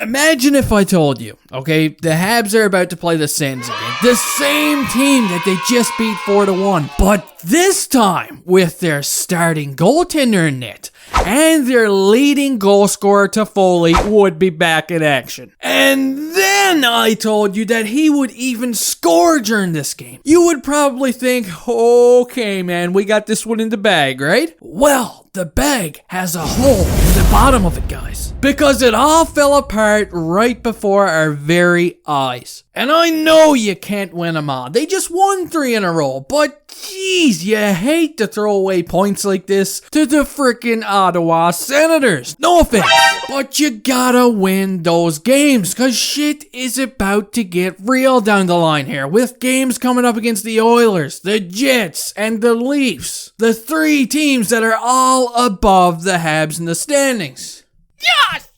Imagine if I told you, okay, the Habs are about to play the Sens again. The same team that they just beat 4-1. But this time, with their starting goaltender in net, and their leading goal scorer Toffoli would be back in action. And then I told you that he would even score during this game. You would probably think, okay man, we got this one in the bag, right? Well, the bag has a hole in the bottom of it, guys. Because it all fell apart right before our very eyes. And I know you can't win them all. They just won 3 in a row. But geez, you hate to throw away points like this to the freaking Ottawa Senators. No offense. But you gotta win those games. Cause shit is about to get real down the line here. With games coming up against the Oilers, the Jets, and the Leafs. The 3 teams that are all above the Habs in the standings. Yes!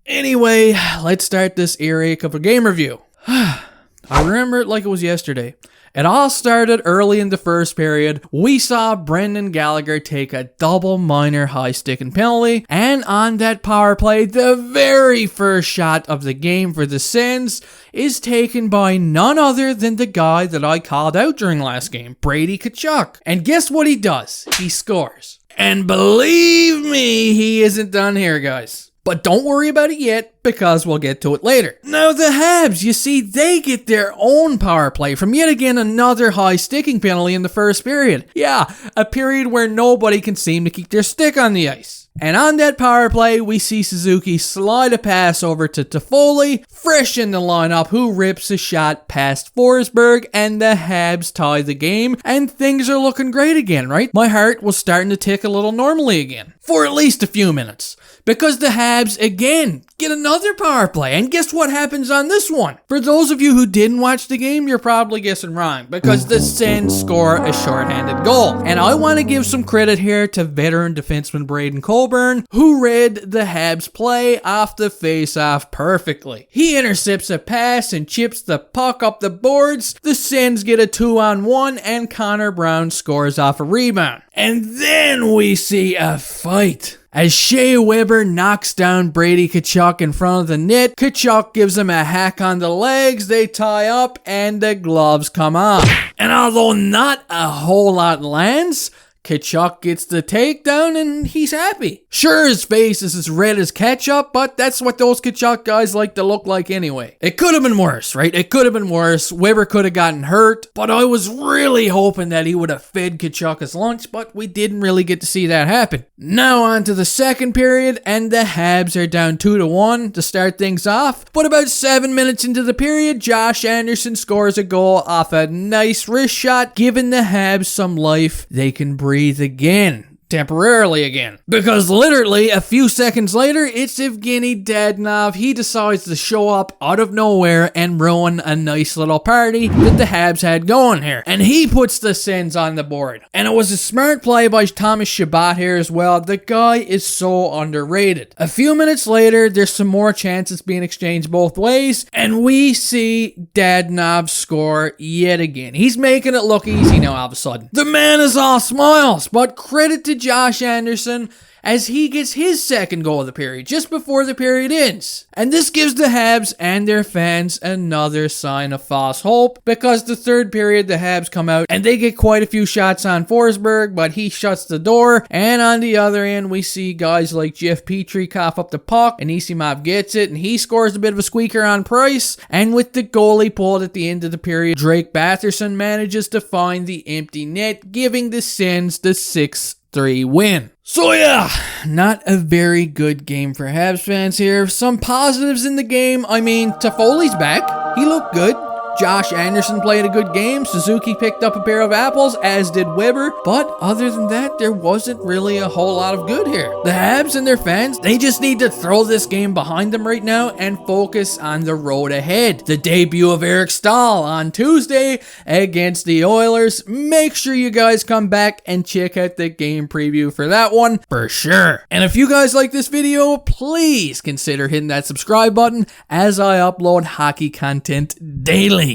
Anyway, let's start this eerie couple game review. I remember it like it was yesterday. It all started early in the first period. We saw Brendan Gallagher take a double minor high sticking penalty, and on that power play, the very first shot of the game for the Sens is taken by none other than the guy that I called out during last game, Brady Tkachuk. And guess what he does? He scores. And believe me, he isn't done here, guys. But don't worry about it yet, because we'll get to it later. Now the Habs, you see, they get their own power play from yet again another high sticking penalty in the first period. Yeah, a period where nobody can seem to keep their stick on the ice. And on that power play, we see Suzuki slide a pass over to Toffoli, fresh in the lineup, who rips a shot past Forsberg, and the Habs tie the game, and things are looking great again, right? My heart was starting to tick a little normally again. For at least a few minutes. Because the Habs, again, get another power play. And guess what happens on this one? For those of you who didn't watch the game, you're probably guessing wrong. Because the Sens score a shorthanded goal. And I want to give some credit here to veteran defenseman Braden Coburn, who read the Habs play off the face-off perfectly. He intercepts a pass and chips the puck up the boards. The Sens get a 2-on-1 and Connor Brown scores off a rebound. And then we see a fight. As Shea knocks down Brady Tkachuk in front of the net, Tkachuk gives him a hack on the legs, they tie up, and the gloves come off. And although not a whole lot lands, Tkachuk gets the takedown and he's happy. Sure, his face is as red as ketchup, but that's what those Tkachuk guys like to look like anyway. It could have been worse, right? It could have been worse. Weber could have gotten hurt, but I was really hoping that he would have fed Tkachuk his lunch, but we didn't really get to see that happen. Now on to the second period, and the Habs are down 2-1 to start things off. But about 7 minutes into the period, Josh Anderson scores a goal off a nice wrist shot, giving the Habs some life they can breathe again. Temporarily again. Because literally a few seconds later, it's Evgeny Dadonov. He decides to show up out of nowhere and ruin a nice little party that the Habs had going here. And he puts the Sens on the board. And it was a smart play by Thomas Chabot here as well. The guy is so underrated. A few minutes later, there's some more chances being exchanged both ways. And we see Dadonov score yet again. He's making it look easy now all of a sudden. The man is all smiles, but credit to Josh Anderson as he gets his second goal of the period just before the period ends. And this gives the Habs and their fans another sign of false hope, because the third period the Habs come out and they get quite a few shots on Forsberg, but he shuts the door. And on the other end, we see guys like Jeff Petrie cough up the puck, and Isimov gets it and he scores a bit of a squeaker on Price. And with the goalie pulled at the end of the period, Drake Batherson manages to find the empty net, giving the Sens the 6-3 win. So yeah, not a very good game for Habs fans here. Some positives in the game. I mean, Toffoli's back. He looked good. Josh Anderson played a good game. Suzuki picked up a pair of apples, as did Weber. But other than that, there wasn't really a whole lot of good here. The Habs and their fans, they just need to throw this game behind them right now and focus on the road ahead. The debut of Eric Staal on Tuesday against the Oilers. Make sure you guys come back and check out the game preview for that one for sure. And if you guys like this video, please consider hitting that subscribe button as I upload hockey content daily.